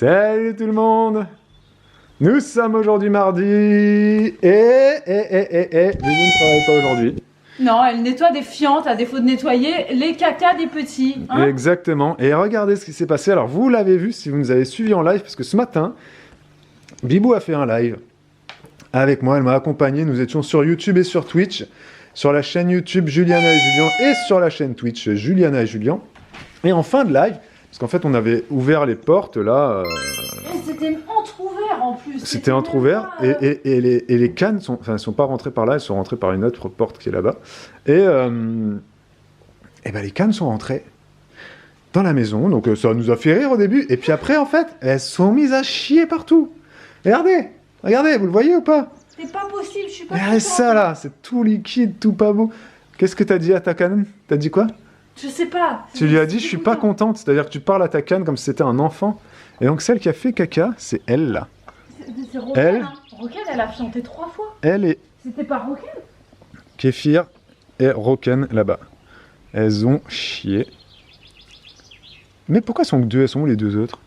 Salut tout le monde. Nous sommes aujourd'hui mardi et Bibi ne travaille pas aujourd'hui. Non, elle nettoie des fientes à défaut de nettoyer les cacas des petits. Hein. Exactement. Et regardez ce qui s'est passé. Alors vous l'avez vu si vous nous avez suivis en live, parce que ce matin, Bibou a fait un live avec moi. Elle m'a accompagné. Nous étions sur YouTube et sur Twitch. Sur la chaîne YouTube Juliana et Julien et sur la chaîne Twitch Juliana et Julien. Et en fin de live, parce qu'en fait on avait ouvert les portes là. C'était entrouvert en plus. C'était entrouvert et les cannes sont, enfin, elles sont pas rentrées par là, elles sont rentrées par une autre porte qui est là-bas. Et ben les cannes sont rentrées dans la maison, donc ça nous a fait rire au début. Et puis après, en fait, elles sont mises à chier partout. Regardez, vous le voyez ou pas? C'est pas possible, je suis pas Regardez contente. ça là, c'est tout liquide, tout pas beau. Qu'est-ce que t'as dit à ta canne? T'as dit quoi? Je sais pas. Tu lui as dit, je suis pas contente. C'est-à-dire que tu parles à ta canne comme si c'était un enfant. Et donc celle qui a fait caca, c'est elle là. C'est Roken, Elle hein. Roken, elle a fianté 3 fois. Elle et C'était pas Roken? Kéfir et Roken là-bas. Elles ont chié. Mais pourquoi elles sont que deux? Elles sont où les deux autres?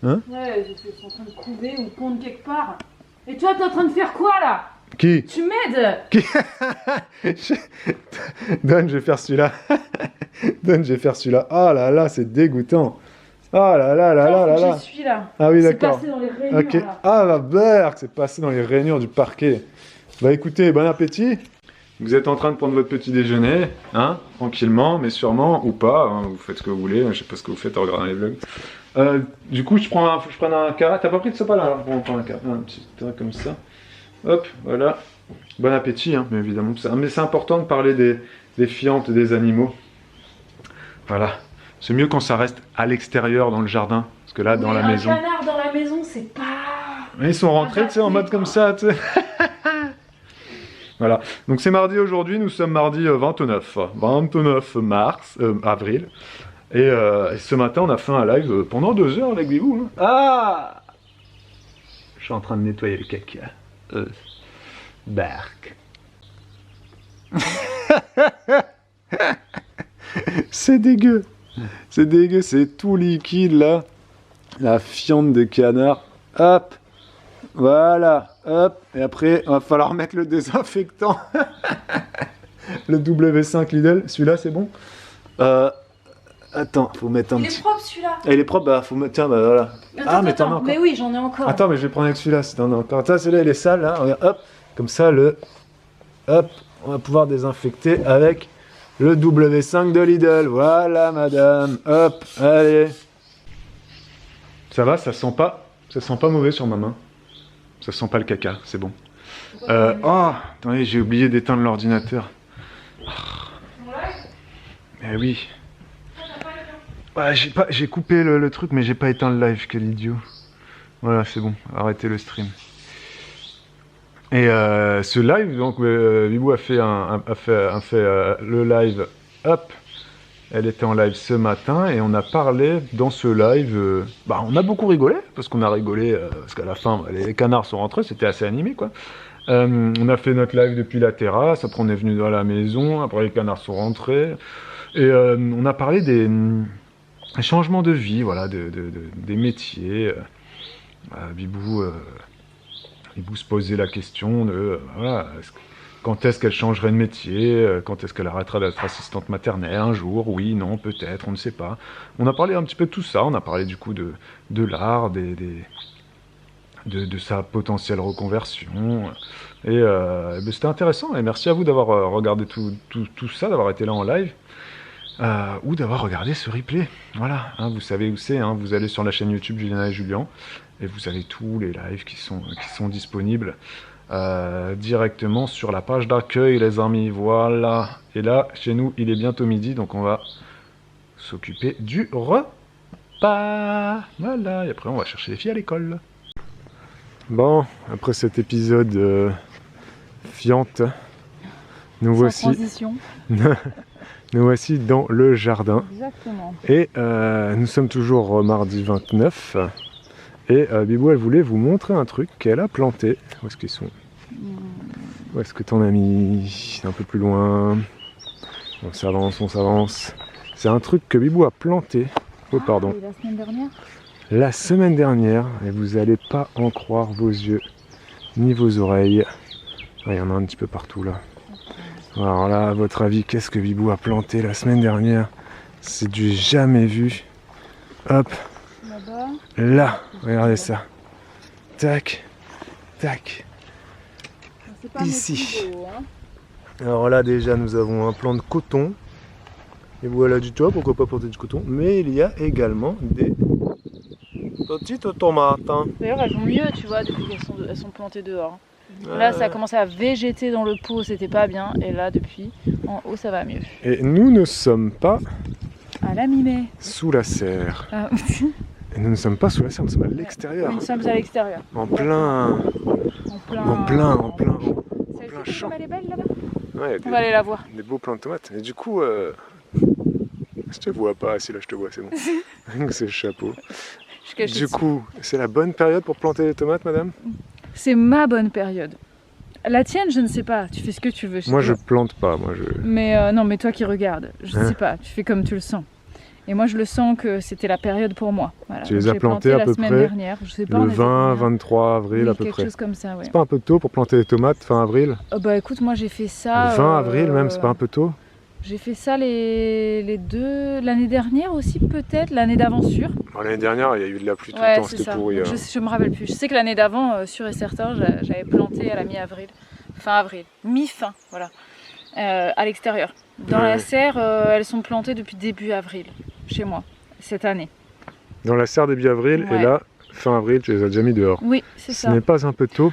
Hein? Ouais, ils sont en train de couver ou pondre quelque part. Et toi, t'es en train de faire quoi là? Qui? Tu m'aides? Donne, je vais faire celui-là. Donne, je vais faire celui-là. Oh là là, c'est dégoûtant. Oh là là là là là là. Je suis là. Ah oui, C'est d'accord. passé dans les rainures Ok. là. Ah la berk, c'est passé dans les rainures du parquet. Bah écoutez, bon appétit. Vous êtes en train de prendre votre petit déjeuner, hein, tranquillement, mais sûrement, ou pas, hein, vous faites ce que vous voulez, je sais pas ce que vous faites en regardant les vlogs. Du coup, je prends un carré. T'as pas pris de sopa là? On prend un carré, un petit truc comme ça. Hop, voilà. Bon appétit, hein, bien évidemment. Mais c'est important de parler des fientes des animaux. Voilà. C'est mieux quand ça reste à l'extérieur, dans le jardin. Parce que là, dans la maison... Un canard dans la maison, c'est pas... Ils sont rentrés, tu sais, en mode comme ça, tu sais. Voilà. Donc c'est mardi aujourd'hui, nous sommes mardi 29 avril. Et ce matin, on a fait un live pendant 2 heures avec Bibou. Hein. Ah! Je suis en train de nettoyer le caca. Bark. C'est dégueu. C'est dégueu, c'est tout liquide là. La fiente de canard. Hop. Voilà. Hop. Et après, il va falloir mettre le désinfectant. Le W5 Lidl. Celui-là, c'est bon. Attends, faut mettre un Il petit... est propre celui-là. Il est propre, bah faut mettre... Tiens, bah voilà. Attends, t'en as encore. mais oui, j'en ai encore. Attends, mais je vais prendre avec celui-là, si t'en as encore. Ça, celui-là, il est sale, là. Regarde, hop. Comme ça, hop. On va pouvoir désinfecter avec le W5 de Lidl. Voilà, madame. Hop, allez. Ça va, ça sent pas mauvais sur ma main. Ça sent pas le caca, c'est bon. Oh, attendez, j'ai oublié d'éteindre l'ordinateur. Eh oui. Ouais, j'ai coupé le truc, mais j'ai pas éteint le live, quel idiot. Voilà, c'est bon, arrêtez le stream. Et ce live, donc, Bibou a fait le live, hop, elle était en live ce matin, et on a parlé dans ce live, on a beaucoup rigolé, parce qu'on a rigolé, parce qu'à la fin, les canards sont rentrés, c'était assez animé, quoi. On a fait notre live depuis la terrasse, après on est venu dans la maison, après les canards sont rentrés, et on a parlé des changements de vie, voilà, des métiers. Bibou se posait la question de voilà, quand est-ce qu'elle changerait de métier, quand est-ce qu'elle arrêtera d'être assistante maternelle un jour, oui, non, peut-être, on ne sait pas. On a parlé un petit peu de tout ça, on a parlé du coup de l'art, de sa potentielle reconversion, et c'était intéressant, et merci à vous d'avoir regardé tout ça, d'avoir été là en live. Ou d'avoir regardé ce replay. Voilà, hein, vous savez où c'est, hein, vous allez sur la chaîne YouTube Juliana et Julien, et vous avez tous les lives qui sont disponibles directement sur la page d'accueil, les amis, voilà. Et là, chez nous, il est bientôt midi, donc on va s'occuper du repas. Voilà, et après on va chercher les filles à l'école. Bon, après cet épisode fiante, nous voici... Transition. Nous voici dans le jardin. Exactement. Et nous sommes toujours mardi 29. Et Bibou, elle voulait vous montrer un truc qu'elle a planté. Où est-ce qu'ils sont? Où est-ce que t'en as mis? Un peu plus loin. On s'avance, on s'avance. C'est un truc que Bibou a planté. Oh, pardon. La semaine dernière? la semaine dernière, et vous n'allez pas en croire vos yeux, ni vos oreilles. Ah, il y en a un petit peu partout là. Alors là, à votre avis, qu'est-ce que Bibou a planté la semaine dernière? C'est du jamais vu. Hop, Là-bas. là, regardez ça. Tac, tac. C'est pas Ici. mes plus beaux, hein. Alors là déjà nous avons un plant de coton. Et voilà du toit, pourquoi pas planter du coton. Mais il y a également des petites tomates. D'ailleurs, elles vont mieux, tu vois, depuis qu'elles sont plantées dehors. Là, ça a commencé à végéter dans le pot, c'était pas bien. Et là, depuis, en haut, ça va mieux. Et nous ne sommes pas À la mi-mai. sous la serre. Ah, Et nous ne sommes pas sous la serre, nous sommes à l'extérieur. nous sommes à l'extérieur. En plein Celle-ci, champ. comme elle est belle là-bas. Ouais, On va aller la voir. des beaux plants de tomates. Et du coup, je te vois pas. Si là je te vois, c'est bon. Avec ce chapeau. Je cache Du ici. coup, c'est la bonne période pour planter les tomates, madame? C'est ma bonne période. La tienne, je ne sais pas. Tu fais ce que tu veux. Moi, je toi. plante pas. Moi, je... Mais non, mais toi qui regardes, je ne Hein? sais pas. Tu fais comme tu le sens. Et moi, je le sens que c'était la période pour moi. Voilà. Tu les Donc, as j'ai plantés planté à la peu semaine près dernière. Je sais pas. on le était 20, combien 23 avril Oui, à peu quelque près. chose comme ça, ouais. C'est pas un peu tôt pour planter les tomates fin avril? Bah écoute, moi j'ai fait ça. Le 20 avril même, c'est pas un peu tôt? J'ai fait ça les deux. L'année dernière aussi, peut-être. L'année d'avant, sûr. Bon, l'année dernière, il y a eu de la pluie tout Ouais, le temps, c'est c'était ça. pourri. Donc, je me rappelle plus. Je sais que l'année d'avant, sûr et certain, j'avais planté à la mi-avril. Fin avril. Mi-fin, voilà. À l'extérieur. Dans Ouais. la serre, elles sont plantées depuis début avril, chez moi, cette année. Dans la serre début avril, Ouais. et là, fin avril, tu les as déjà mis dehors. Oui, c'est Ce ça. n'est pas un peu tôt.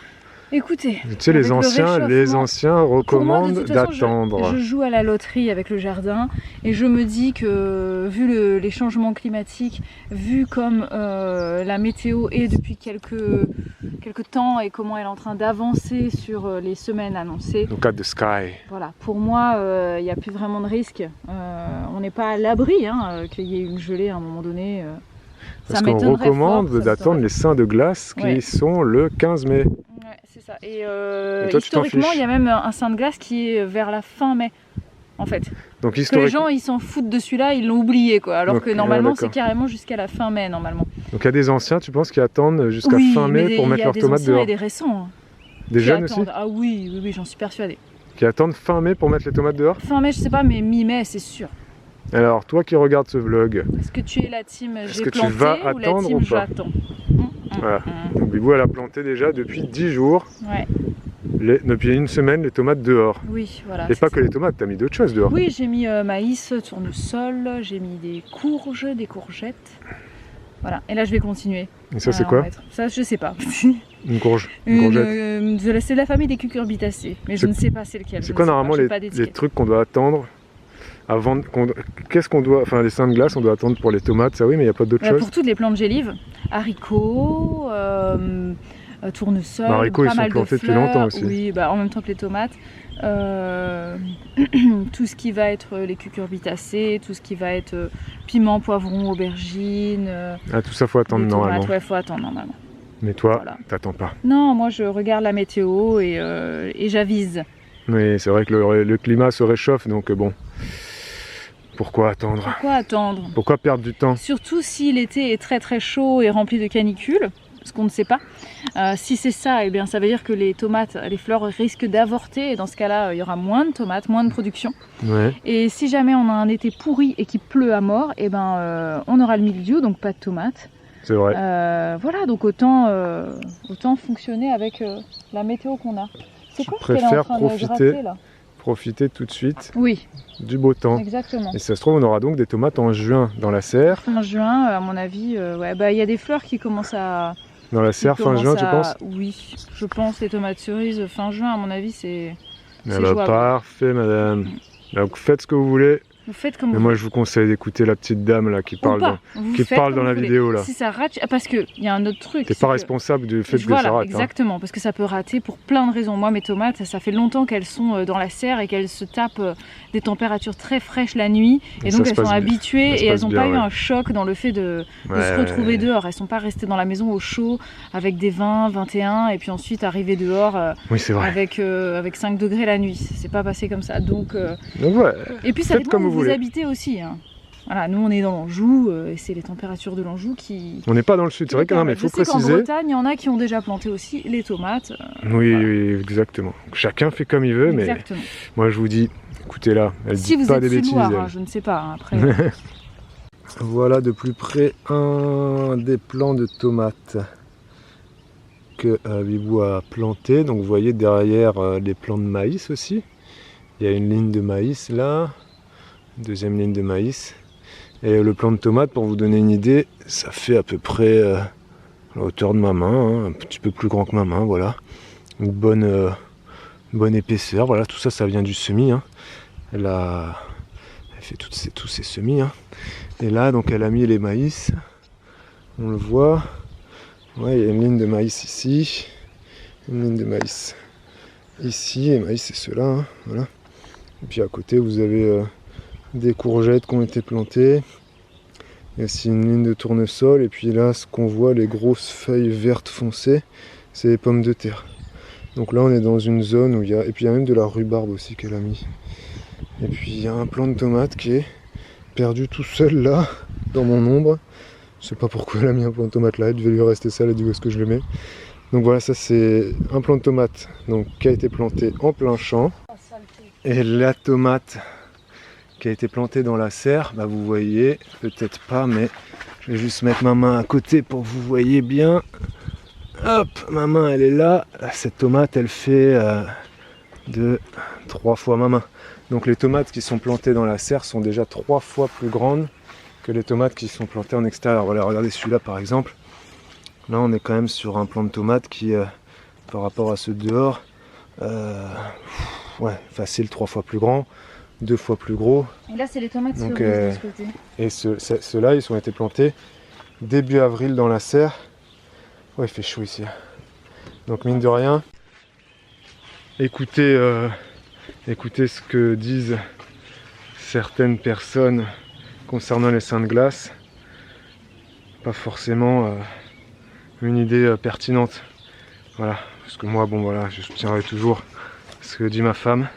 Écoutez, Tu sais, les avec le anciens réchauffement, recommandent toute façon, d'attendre. je joue à la loterie avec le jardin et je me dis que vu les changements climatiques, vu comme la météo est depuis quelques temps et comment elle est en train d'avancer sur les semaines annoncées, Look at the sky. voilà, pour moi, il n'y a plus vraiment de risque. On n'est pas à l'abri qu'il y ait une gelée à un moment donné. Parce Ça qu'on m'étonnerait recommande fort, ça d'attendre m'étonnerait. les seins de glace qui Ouais. sont le 15 mai. Ouais, c'est ça. Et Et toi, tu t'en historiquement, fiches. il y a même un sein de glace qui est vers la fin mai, en fait. Donc Que les historiquement, gens, ils s'en foutent de celui-là, ils l'ont oublié, quoi. Alors Donc, que normalement, c'est d'accord. carrément jusqu'à la fin mai, normalement. donc il y a des anciens, tu penses, qui attendent jusqu'à Oui, fin mai mais pour il mettre y a leurs des tomates anciens dehors. et des récents. Des qui jeunes aussi attendent. Ah oui, oui, oui, j'en suis persuadée. qui attendent fin mai pour mettre les tomates dehors. Fin mai, je sais pas, mais mi-mai, c'est sûr. Alors, toi qui regardes ce vlog, Est-ce que tu es la team Est-ce j'ai que tu planté vas ou la attendre team ou pas j'attends? Voilà. donc Bibou, elle a planté déjà depuis 10 jours, Ouais, depuis une semaine, les tomates dehors. oui, voilà. Et c'est pas ça. que les tomates, t'as mis d'autres choses dehors. Oui, j'ai mis maïs, tournesol, j'ai mis des courges, des courgettes. Voilà, et là je vais continuer. Et ça, c'est à en quoi? mettre. Ça, je sais pas. Une courge, une courgette. C'est la famille des cucurbitacées, mais je C'est- ne sais pas c'est lequel. je C'est ne quoi sais pas, normalement j'ai pas les d'étiquette. trucs qu'on doit attendre avant qu'est-ce qu'on doit, enfin les seins de glace, on doit attendre pour les tomates, ça oui, mais il n'y a pas d'autre chose. Pour toutes les plantes gélives, haricots, tournesol, Haricots, ils pas sont mal de plantés depuis fleurs, longtemps aussi. Oui, bah, en même temps que les tomates. Tout ce qui va être les cucurbitacées, tout ce qui va être piment, poivron, aubergine, Ah, tout ça faut attendre les tomates, normalement. ouais, faut attendre normalement. Mais toi, Voilà. t'attends pas. Non, moi je regarde la météo et j'avise. Mais c'est vrai que le climat se réchauffe, donc bon. Pourquoi attendre? Pourquoi attendre? Pourquoi perdre du temps? Surtout si l'été est très très chaud et rempli de canicules, ce qu'on ne sait pas. Si c'est ça, eh bien, ça veut dire que les tomates, les fleurs risquent d'avorter et dans ce cas-là, il y aura moins de tomates, moins de production. Ouais. Et si jamais on a un été pourri et qu'il pleut à mort, eh ben, on aura le mildiou, donc pas de tomates. C'est vrai. Voilà, donc autant fonctionner avec la météo qu'on a. C'est Tu quoi ce qu'elle est en préfères train de profiter gratter là? Profiter tout de suite Oui, du beau temps. exactement. Et si ça se trouve, on aura donc des tomates en juin dans la serre. Fin juin, à mon avis, ouais, bah, y a des fleurs qui commencent à... Dans la serre, fin juin, tu penses? Oui, je pense les tomates cerises fin juin, à mon avis, c'est Ah bah, jouable. parfait, madame. Donc faites ce que vous voulez. Vous faites comme Mais vous moi, voulez. je vous conseille d'écouter la petite dame là qui Ou parle pas. Vous qui faites parle comme dans la vous voulez. vidéo là. Si ça rate, parce qu'il y a un autre truc. T'es c'est pas que- responsable du fait que Voilà, ça rate. Hein. exactement, parce que ça peut rater pour plein de raisons. Moi, mes tomates, ça fait longtemps qu'elles sont dans la serre et qu'elles se tapent des températures très fraîches la nuit. Et Ça donc, se elles sont passe bien. habituées Ça se et elles passe n'ont bien, pas eu ouais. un choc dans le fait de se retrouver dehors. Elles sont pas restées dans la maison au chaud avec des 20, 21 et puis ensuite arriver dehors Oui, c'est vrai. avec 5 degrés la nuit. C'est pas passé comme ça. Donc, Donc ouais. et puis ça Faites dépend comme où vous vous voulez. habitez aussi. Hein. Voilà, nous on est dans l'Anjou, et c'est les températures de l'Anjou qui... On n'est pas dans le sud, c'est vrai que non, mais il faut Je sais qu'en préciser. Bretagne, il y en a qui ont déjà planté aussi les tomates. Oui, voilà. oui, exactement. Chacun fait comme il veut, Exactement. mais moi je vous dis, écoutez là, elle Si dit vous pas êtes des bêtises. Loire, Elle. je ne sais pas, hein, après... Voilà de plus près un des plants de tomates que Bibou a planté. Donc vous voyez derrière les plants de maïs aussi. Il y a une ligne de maïs là, deuxième ligne de maïs. Et le plant de tomate, pour vous donner une idée, ça fait à peu près la hauteur de ma main, hein, un petit peu plus grand que ma main, voilà. Une bonne épaisseur, voilà, tout ça, ça vient du semis. Hein. Elle fait tous ces semis. Hein. Et là, donc, elle a mis les maïs. On le voit. Ouais, il y a une ligne de maïs ici. Une ligne de maïs ici. Et maïs, c'est ceux-là. Hein, voilà. Et puis à côté, vous avez des courgettes qui ont été plantées. Il y a aussi une ligne de tournesol. Et puis là, ce qu'on voit, les grosses feuilles vertes foncées, c'est les pommes de terre. Donc là, on est dans une zone où il y a... Et puis il y a même de la rhubarbe aussi qu'elle a mis. Et puis il y a un plant de tomate qui est perdu tout seul là, dans mon ombre. Je sais pas pourquoi elle a mis un plant de tomate là, elle devait lui rester ça, elle a dit où est-ce que je le mets. Donc voilà, ça c'est un plant de tomate donc, qui a été planté en plein champ. Et la tomate qui a été plantée dans la serre, bah vous voyez, peut-être pas, mais je vais juste mettre ma main à côté pour que vous voyez bien. Hop, ma main elle est là. Cette tomate elle fait de 3 fois ma main. Donc les tomates qui sont plantées dans la serre sont déjà 3 fois plus grandes que les tomates qui sont plantées en extérieur. Voilà, regardez celui-là par exemple. Là on est quand même sur un plant de tomates qui, par rapport à ceux dehors, ouais, facile 3 fois plus grand, 2 fois plus gros. Et là c'est les tomates donc, cerises de ce côté. Et ceux-là ils ont été plantés début avril dans la serre. Ouais, il fait chaud ici. Donc mine de rien, écoutez ce que disent certaines personnes concernant les seins de glace. Pas forcément une idée pertinente. Voilà, parce que moi, bon voilà, je soutiendrai toujours ce que dit ma femme.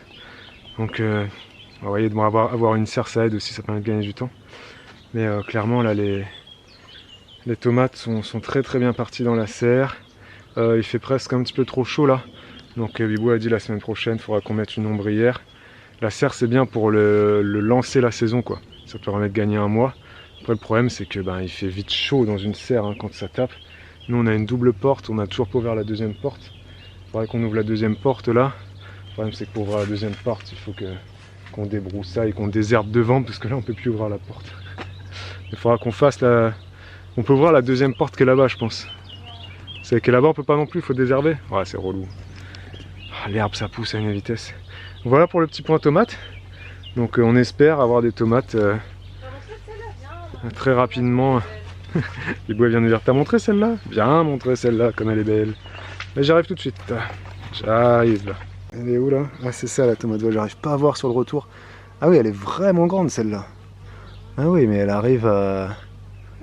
Donc, vous voyez, de avoir une serre, ça aide aussi, ça permet de gagner du temps. Mais clairement, là, les tomates sont très très bien parties dans la serre. Il fait presque un petit peu trop chaud là. Donc Bibou a dit la semaine prochaine, il faudra qu'on mette une ombrière. La serre c'est bien pour le lancer la saison quoi. Ça permet de gagner un mois. Après le problème c'est que il fait vite chaud dans une serre hein, quand ça tape. Nous on a une double porte, on n'a toujours pas ouvert la deuxième porte. Il faudrait qu'on ouvre la deuxième porte là. Le problème c'est que pour ouvrir la deuxième porte, il faut qu'on débroussaille, qu'on désherbe devant parce que là on peut plus ouvrir la porte. Il faudra qu'on fasse la... On peut ouvrir la deuxième porte qui est là-bas je pense. C'est que là-bas on peut pas non plus, il faut désherber. Ouais c'est relou. L'herbe ça pousse à une vitesse. Voilà pour le petit point tomate. Donc on espère avoir des tomates très rapidement. Les bois viennent de dire t'as montré celle-là? Viens montrer celle-là comme elle est belle. Mais j'arrive tout de suite. J'arrive là. Elle est où là? Ah c'est ça la tomate, j'arrive pas à voir sur le retour. Ah oui elle est vraiment grande celle-là. Ah oui mais elle arrive à...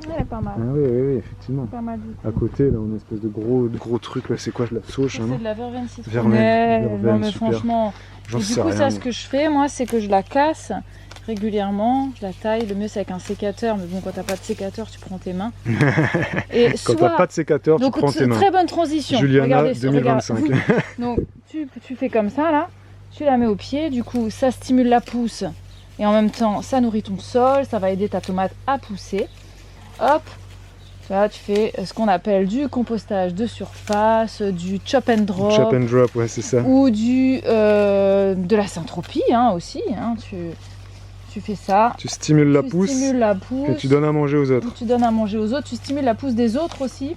Elle est pas mal. Ah oui, effectivement. Pas mal du tout. À côté, là, on a une espèce de gros truc, là, c'est quoi, de la sauge, hein, C'est non? de la verveine citronnelle. Verveine, Non mais super. franchement, J'en et du sais coup rien, ça moi. ce que je fais moi c'est que je la casse régulièrement, je la taille, le mieux c'est avec un sécateur, mais bon quand t'as pas de sécateur tu prends tes mains. Et Quand t'as pas de sécateur, donc, tu prends tes mains. très bonne transition. Juliana Regardez, 2025. Donc tu fais comme ça là, tu la mets au pied, du coup ça stimule la pousse et en même temps ça nourrit ton sol, ça va aider ta tomate à pousser. Hop, là tu fais ce qu'on appelle du compostage de surface, du chop and drop. Chop and drop, ouais c'est ça. Ou de la syntropie hein, aussi. Hein, tu fais ça. Tu stimules la pousse. Stimules la pousse. Et tu donnes à manger aux autres. Tu donnes à manger aux autres. Tu stimules la pousse des autres aussi.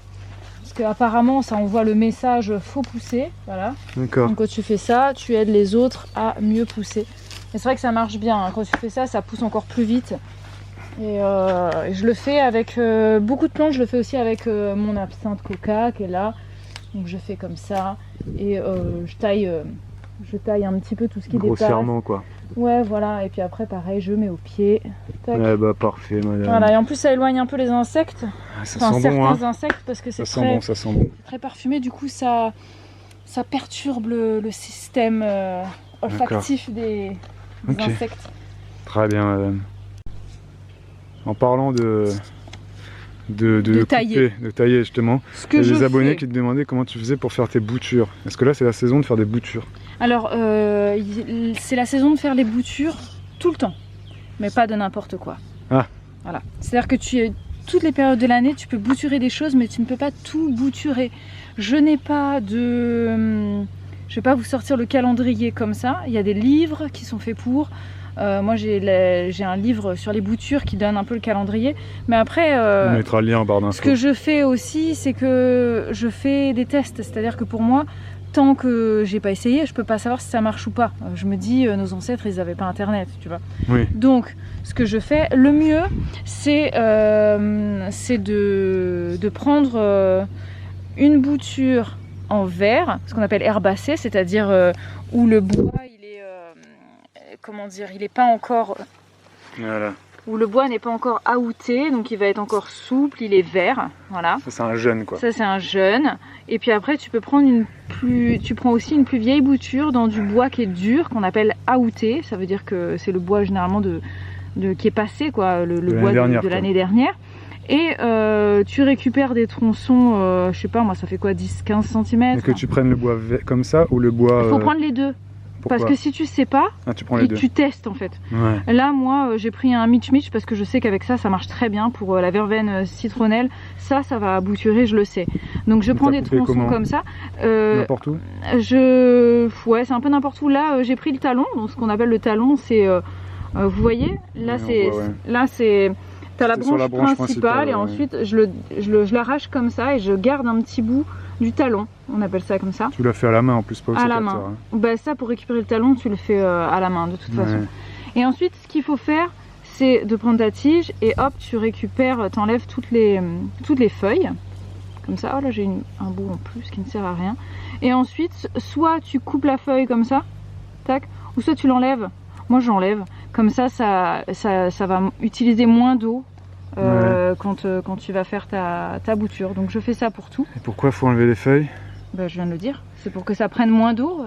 Parce qu'apparemment ça envoie le message faut pousser. Voilà. D'accord. Donc quand tu fais ça, tu aides les autres à mieux pousser. Et c'est vrai que ça marche bien. Hein. Quand tu fais ça, ça pousse encore plus vite. Et je le fais avec beaucoup de plantes. Je le fais aussi avec mon absinthe coca qui est là. Donc je fais comme ça. Et je taille un petit peu tout ce qui dépasse. Grossièrement quoi. Ouais voilà. Et puis après pareil, je mets au pied. Tac. Ouais bah parfait madame. Voilà. Et en plus ça éloigne un peu les insectes. Ah, ça Enfin sent certains bon hein. insectes parce que c'est Ça sent très, bon, ça sent bon. très parfumé. Du coup ça perturbe le système olfactif des Ok. insectes. Très bien madame. En parlant de tailler. couper, de tailler justement, Ce il que y a je des abonnés fais. qui te demandaient comment tu faisais pour faire tes boutures. Est-ce que là c'est la saison de faire des boutures? Alors, c'est la saison de faire les boutures tout le temps, mais pas de n'importe quoi. Ah. Voilà. C'est-à-dire que toutes les périodes de l'année, tu peux bouturer des choses, mais tu ne peux pas tout bouturer. Je n'ai pas de... Je vais pas vous sortir le calendrier comme ça. Il y a des livres qui sont faits pour. Moi, j'ai un livre sur les boutures qui donne un peu le calendrier. Mais après, On mettra le lien en barre d'infos. ce que je fais aussi, c'est que je fais des tests. C'est-à-dire que pour moi, tant que j'ai pas essayé, je peux pas savoir si ça marche ou pas. Je me dis, nos ancêtres, ils avaient pas Internet, tu vois. Oui. Donc, ce que je fais, le mieux, c'est de prendre une bouture en verre, ce qu'on appelle herbacée, c'est-à-dire où le bois, il est, comment dire, il n'est pas encore... Voilà. Où le bois n'est pas encore aouté, donc il va être encore souple, il est vert, voilà. Ça c'est un jeune quoi. Ça c'est un jeune. Et puis après tu peux prendre tu prends aussi une plus vieille bouture dans du bois qui est dur, qu'on appelle aouté. Ça veut dire que c'est le bois généralement qui est passé, quoi, le bois de l'année dernière. Et tu récupères des tronçons, je sais pas moi, ça fait quoi, 10-15 cm. Est-ce que tu prennes le bois comme ça ou le bois... Il faut prendre les deux. Pourquoi? Parce que si tu sais pas, tu prends les deux. tu testes en fait. Ouais. Là moi j'ai pris un Mitch parce que je sais qu'avec ça marche très bien pour la verveine citronnelle. Ça va bouturer, je le sais. Donc je prends des tronçons comme ça. N'importe où? Ouais, c'est un peu n'importe où. Là j'ai pris le talon. Donc ce qu'on appelle le talon, c'est vous voyez, là c'est t'as la branche principale et ensuite je l'arrache comme ça et je garde un petit bout du talon, on appelle ça comme ça. Tu l'as fait à la main en plus, pas au sécateur. À la main. Hein. Bah, ça, pour récupérer le talon, tu le fais à la main de toute façon. Et ensuite, ce qu'il faut faire, c'est de prendre ta tige et hop, tu récupères, t'enlèves toutes les feuilles. Comme ça, oh là j'ai un bout en plus qui ne sert à rien. Et ensuite, soit tu coupes la feuille comme ça, tac, ou soit tu l'enlèves. Moi j'enlève, comme ça va utiliser moins d'eau. Quand tu vas faire ta bouture. Donc je fais ça pour tout. Et pourquoi faut enlever les feuilles? Bah, je viens de le dire. C'est pour que ça prenne moins d'eau.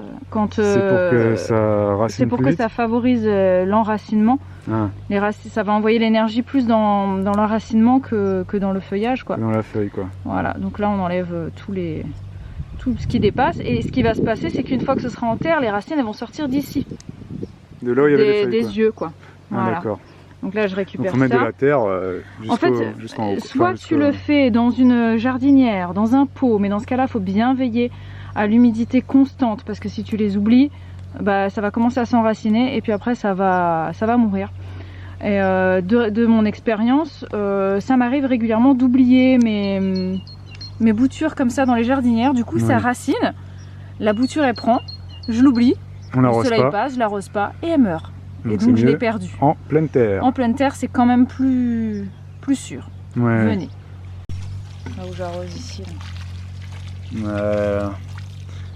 C'est pour que ça racine. C'est pour que ça favorise l'enracinement. Ah. Ça va envoyer l'énergie plus dans l'enracinement que dans le feuillage, quoi. Dans la feuille, quoi. Voilà. Donc là on enlève tout ce qui dépasse. Et ce qui va se passer, c'est qu'une fois que ce sera en terre, les racines elles vont sortir d'ici. De là où il y avait les feuilles, des yeux, quoi. Voilà. Ah, d'accord. Donc là je récupère ça. Donc faut mettre de la terre jusqu'en haut. Soit tu le fais dans une jardinière, dans un pot, mais dans ce cas-là il faut bien veiller à l'humidité constante parce que si tu les oublies, bah, ça va commencer à s'enraciner et puis après ça va mourir. Et de mon expérience, ça m'arrive régulièrement d'oublier mes boutures comme ça dans les jardinières, du coup ça racine, la bouture elle prend, je l'oublie, le soleil passe, je l'arrose pas et elle meurt. Et donc je l'ai perdu. En pleine terre. En pleine terre, c'est quand même plus sûr. Ouais. Venez. Là où j'arrose ici. Là.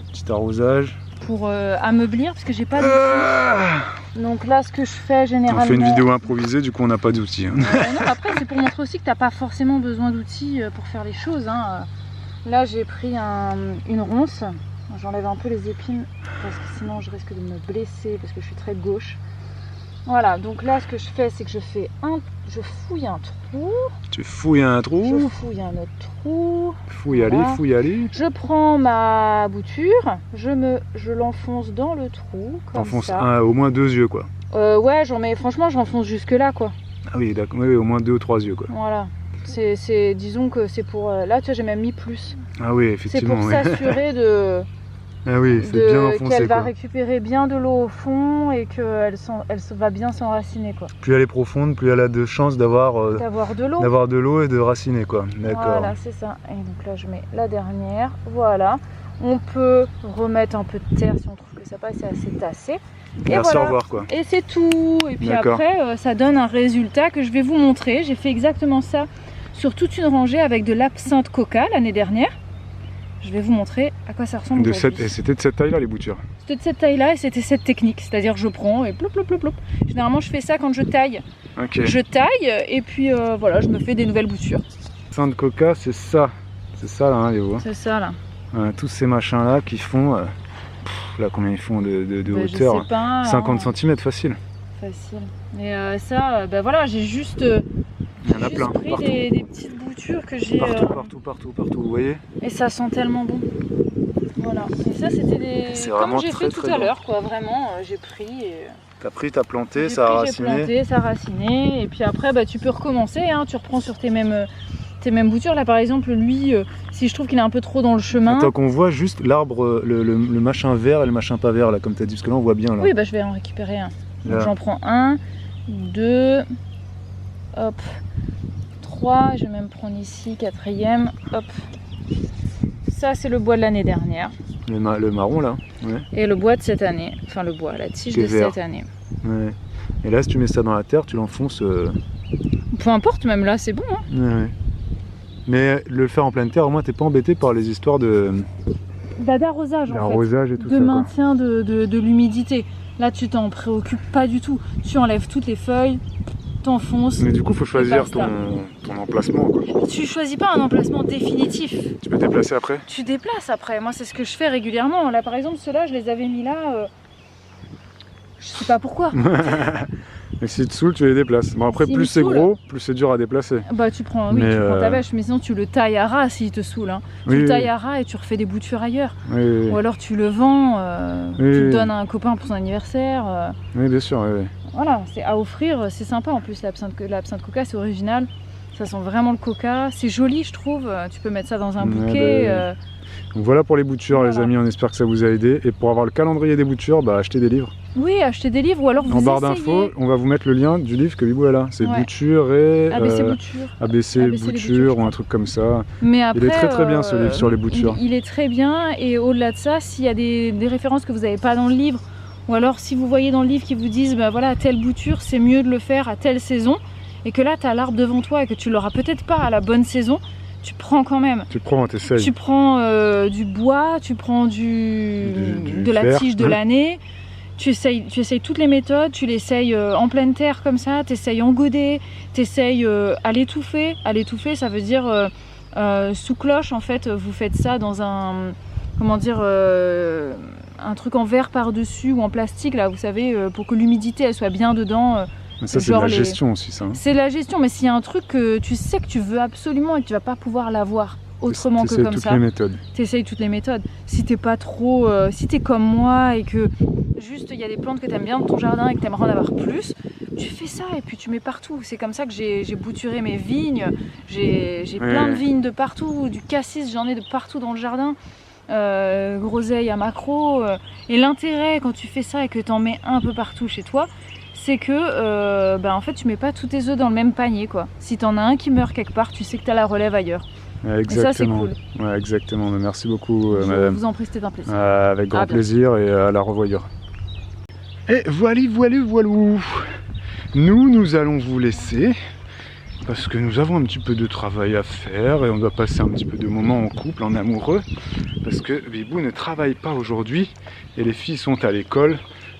Petit arrosage. Pour ameublir, parce que j'ai pas d'outils. Donc là, ce que je fais généralement... On fait une vidéo improvisée, du coup on n'a pas d'outils. Hein. Non, après c'est pour montrer aussi que t'as pas forcément besoin d'outils pour faire les choses. Hein. Là, j'ai pris une ronce. J'enlève un peu les épines, parce que sinon je risque de me blesser, parce que je suis très gauche. Voilà, donc là ce que je fais, c'est que je fouille un trou. Tu fouilles un trou. Je fouille un autre trou. Fouille aller. Je prends ma bouture, je l'enfonce dans le trou, comme ça. Au moins 2 yeux, quoi. Ouais, franchement j'enfonce jusque là, quoi. Ah oui, d'accord, oui, au moins 2 ou 3 yeux, quoi. Voilà, disons que c'est pour... là, tu vois, j'ai même mis plus. Ah oui, effectivement. C'est pour s'assurer de... Ah oui, c'est bien enfoncé, qu'elle va récupérer bien de l'eau au fond et qu'elle va bien s'enraciner, quoi. Plus elle est profonde, plus elle a de chances d'avoir de l'eau et de raciner, quoi. D'accord. Voilà, c'est ça. Et donc là je mets la dernière, voilà. On peut remettre un peu de terre si on trouve que ça passe, c'est assez tassé. Et merci, voilà. au revoir, quoi. Et c'est tout. Et puis après ça donne un résultat que je vais vous montrer. J'ai fait exactement ça sur toute une rangée avec de l'absinthe coca l'année dernière. Je vais vous montrer à quoi ça ressemble. Et c'était de cette taille-là, les boutures? C'était de cette taille-là et c'était cette technique. C'est-à-dire je prends et plop, plop, plop, plop. Généralement, je fais ça quand je taille. Okay. Je taille et puis voilà, je me fais des nouvelles boutures. Saint de coca, c'est ça. C'est ça, là, hein, les vous. C'est ça, là. Tous ces machins-là qui font... là, combien ils font de hauteur? Je sais pas, 50 cm, facile. Facile. Et ça, voilà, j'ai juste Il y en a J'ai plein, juste pris partout. des petites boutures que j'ai... Partout, vous voyez? Et ça sent tellement bon. Voilà. Et ça, c'était des... C'est Comme vraiment j'ai très, fait très tout à bon. l'heure, quoi. Vraiment, j'ai pris et... T'as pris, t'as planté, J'ai ça a pris, raciné. J'ai planté, ça a raciné. Et puis après, bah, tu peux recommencer. Hein, tu reprends sur tes mêmes boutures. Là, par exemple, lui, si je trouve qu'il est un peu trop dans le chemin... Attends qu'on voit juste l'arbre, le machin vert et le machin pas vert, là, comme t'as dit. Parce que là, on voit bien, là. Oui, bah, je vais en récupérer un. Donc Là. j'en prends 1, 2, hop, 3. Je vais même prendre ici, 4e, hop. Ça, c'est le bois de l'année dernière. Le marron, là. Ouais. Et le bois de cette année. Enfin, le bois, la tige Qui est de vert. cette année. Ouais. Et là, si tu mets ça dans la terre, tu l'enfonces. Peu importe, même là, c'est bon. Hein. Ouais. Mais le faire en pleine terre, au moins, t'es pas embêté par les histoires D'arrosage, en fait. d'arrosage et tout De ça. maintien de l'humidité. Là, tu t'en préoccupes pas du tout. Tu enlèves toutes les feuilles, t'enfonces. Mais du coup, faut choisir basta. ton emplacement, quoi. Tu choisis pas un emplacement définitif. Tu peux te déplacer après. Tu déplaces après. Moi, c'est ce que je fais régulièrement. Là, par exemple, ceux-là, je les avais mis là. Je sais pas pourquoi. Mais si tu te saoules, tu les déplaces. Bon, après, S'il plus me c'est saoule. gros, plus c'est dur à déplacer. Bah, tu prends, Mais, tu prends ta bêche, mais sinon, tu le tailles à ras s'il te saoule. Hein. Tu Oui, le oui. tailles à ras et tu refais des boutures ailleurs. Oui, oui, Ou alors, tu le vends, tu Oui, le oui. donnes à un copain pour son anniversaire. Oui, bien sûr. Oui, oui. Voilà, c'est à offrir. C'est sympa en plus, l'absinthe coca, c'est original. Ça sent vraiment le coca. C'est joli, je trouve. Tu peux mettre ça dans un Ouais, bouquet. bah oui. Donc voilà pour les boutures, les Voilà. amis. On espère que ça vous a aidé. Et pour avoir le calendrier des boutures, bah, achetez des livres. Oui, achetez des livres ou alors vous En barre essayez. d'infos, on va vous mettre le lien du livre que Bibou a là. C'est Ouais. Boutures et ABC boutures. ABC ABC les boutures, je boutures ou crois. un truc comme ça. Mais après, Il est très très bien ce livre sur les boutures. Il est très bien et au-delà de ça, s'il y a des références que vous n'avez pas dans le livre, ou alors si vous voyez dans le livre qui vous disent bah voilà, telle bouture, c'est mieux de le faire à telle saison, et que là tu as l'arbre devant toi et que tu l'auras peut-être pas à la bonne saison, tu prends quand même. Tu prends, t'essayes. Tu prends du bois, tu prends Du de la fer, tige de hein. l'année. Tu essayes toutes les méthodes, tu l'essayes en pleine terre comme ça, tu essayes en godet, tu essayes à l'étouffer. À l'étouffer, ça veut dire sous cloche, en fait, vous faites ça dans un, comment dire, un truc en verre par-dessus ou en plastique, là, vous savez, pour que l'humidité, elle soit bien dedans. Mais ça, c'est de genre la les- gestion aussi, ça. Hein. C'est la gestion, mais s'il y a un truc que tu sais que tu veux absolument et que tu vas pas pouvoir l'avoir autrement que T'essayes comme toutes ça, les méthodes. t'essayes toutes les méthodes. Si t'es pas trop, si t'es comme moi et que juste il y a des plantes que t'aimes bien dans ton jardin et que t'aimerais en avoir plus, tu fais ça et puis tu mets partout. C'est comme ça que j'ai bouturé mes vignes. J'ai plein de vignes de partout, du cassis, j'en ai de partout dans le jardin. Groseille à macro. Et l'intérêt quand tu fais ça et que t'en mets un peu partout chez toi, c'est que en fait tu mets pas tous tes œufs dans le même panier, quoi. Si t'en as un qui meurt quelque part, tu sais que t'as la relève ailleurs. Ouais, Et ça, c'est exactement. cool. Ouais, exactement. Mais merci beaucoup, Je madame. vous en prie, c'était un plaisir. Avec grand À bientôt. plaisir et à la revoyure. Et voilou. Nous allons vous laisser parce que nous avons un petit peu de travail à faire et on doit passer un petit peu de moments en couple, en amoureux, parce que Bibou ne travaille pas aujourd'hui et les filles sont à l'école.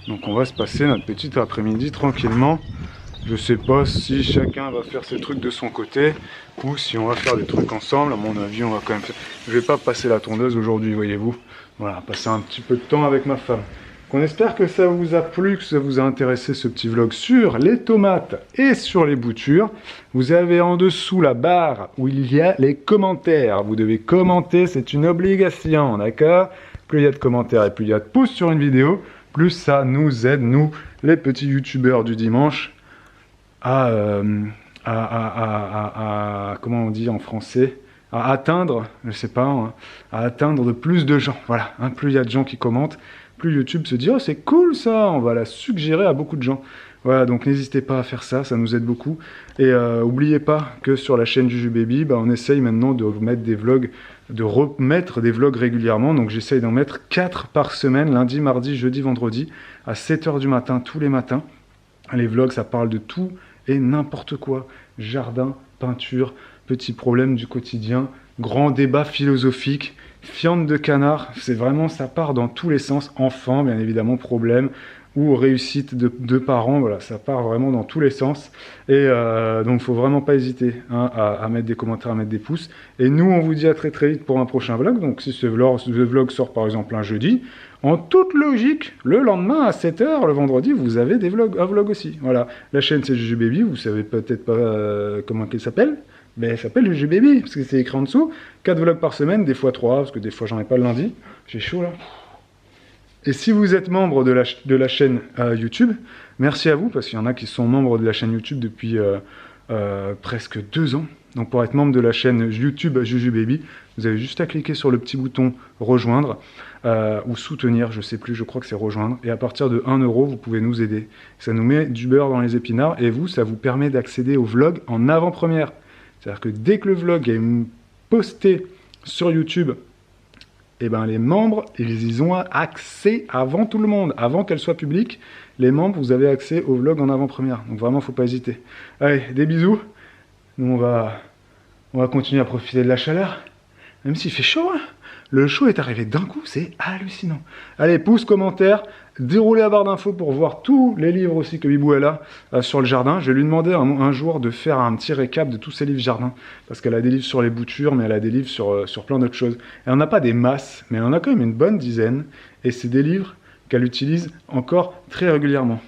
Donc on va se passer notre petit après-midi tranquillement. Je sais pas si chacun va faire ses trucs de son côté ou si on va faire des trucs ensemble. À mon avis, on va quand même faire... Je vais pas passer la tondeuse aujourd'hui, voyez-vous. Voilà, passer un petit peu de temps avec ma femme. On espère que ça vous a plu, que ça vous a intéressé ce petit vlog sur les tomates et sur les boutures. Vous avez en dessous la barre où il y a les commentaires. Vous devez commenter, c'est une obligation, d'accord? Plus il y a de commentaires et plus il y a de pouces sur une vidéo, plus ça nous aide, nous, les petits youtubeurs du dimanche, à comment on dit en français, à atteindre, je sais pas, hein, à atteindre de plus de gens. Voilà, hein, plus il y a de gens qui commentent, plus YouTube se dit « Oh, c'est cool ça, on va la suggérer à beaucoup de gens ». Voilà, donc n'hésitez pas à faire ça, ça nous aide beaucoup. Et n'oubliez pas que sur la chaîne Jujubaby, on essaye maintenant de mettre des vlogs, de remettre des vlogs régulièrement. Donc j'essaye d'en mettre 4 par semaine, lundi, mardi, jeudi, vendredi, à 7 h du matin, tous les matins. Les vlogs, ça parle de tout et n'importe quoi. Jardin, peinture, petits problèmes du quotidien, grand débat philosophique, fiente de canard. C'est vraiment, ça part dans tous les sens. Enfants, bien évidemment, problèmes. ou réussite de parents, voilà, ça part vraiment dans tous les sens. Et donc, il faut vraiment pas hésiter hein, à mettre des commentaires, à mettre des pouces. Et nous, on vous dit à très très vite pour un prochain vlog. Donc, si ce vlog sort par exemple un jeudi, en toute logique, le lendemain à 7 h, le vendredi, vous avez un vlog aussi. Voilà, la chaîne c'est Jujubaby, vous savez peut-être pas comment elle s'appelle. Ben, elle s'appelle Jujubaby, parce que c'est écrit en dessous. 4 vlogs par semaine, des fois 3, parce que des fois j'en ai pas le lundi. J'ai chaud là. Et si vous êtes membre de la chaîne YouTube, merci à vous, parce qu'il y en a qui sont membres de la chaîne YouTube depuis presque 2 ans. Donc pour être membre de la chaîne YouTube Jujubaby, vous avez juste à cliquer sur le petit bouton rejoindre ou soutenir, je sais plus, je crois que c'est rejoindre. Et à partir de 1 €, vous pouvez nous aider. Ça nous met du beurre dans les épinards et vous, ça vous permet d'accéder au vlog en avant-première. C'est-à-dire que dès que le vlog est posté sur YouTube, eh ben, les membres, ils y ont accès avant tout le monde, avant qu'elle soit publique. Les membres, vous avez accès au vlog en avant-première. Donc vraiment, il ne faut pas hésiter. Allez, des bisous. Nous, on va continuer à profiter de la chaleur. Même s'il fait chaud, hein. Le chaud est arrivé d'un coup, c'est hallucinant. Allez, pouce, commentaire, déroulez la barre d'infos pour voir tous les livres aussi que Bibou elle a sur le jardin. Je vais lui demander un jour de faire un petit récap de tous ses livres jardin, parce qu'elle a des livres sur les boutures, mais elle a des livres sur plein d'autres choses. Elle n'en a pas des masses, mais elle en a quand même une bonne dizaine, et c'est des livres qu'elle utilise encore très régulièrement.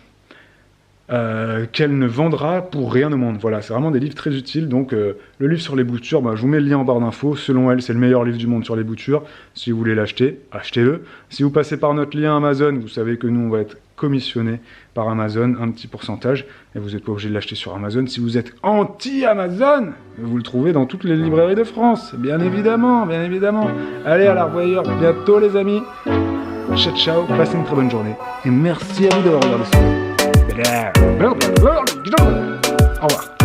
Qu'elle ne vendra pour rien au monde. Voilà, c'est vraiment des livres très utiles. Donc, le livre sur les boutures, bah, je vous mets le lien en barre d'infos. Selon elle, c'est le meilleur livre du monde sur les boutures. Si vous voulez l'acheter, achetez-le. Si vous passez par notre lien Amazon, vous savez que nous, on va être commissionné par Amazon, un petit pourcentage. Et vous n'êtes pas obligé de l'acheter sur Amazon. Si vous êtes anti-Amazon, vous le trouvez dans toutes les librairies de France. Bien évidemment, bien évidemment. Allez, à la revoyure bientôt, les amis. Ciao, ciao. Passez une très bonne journée. Et merci à vous d'avoir regardé ça. Au revoir.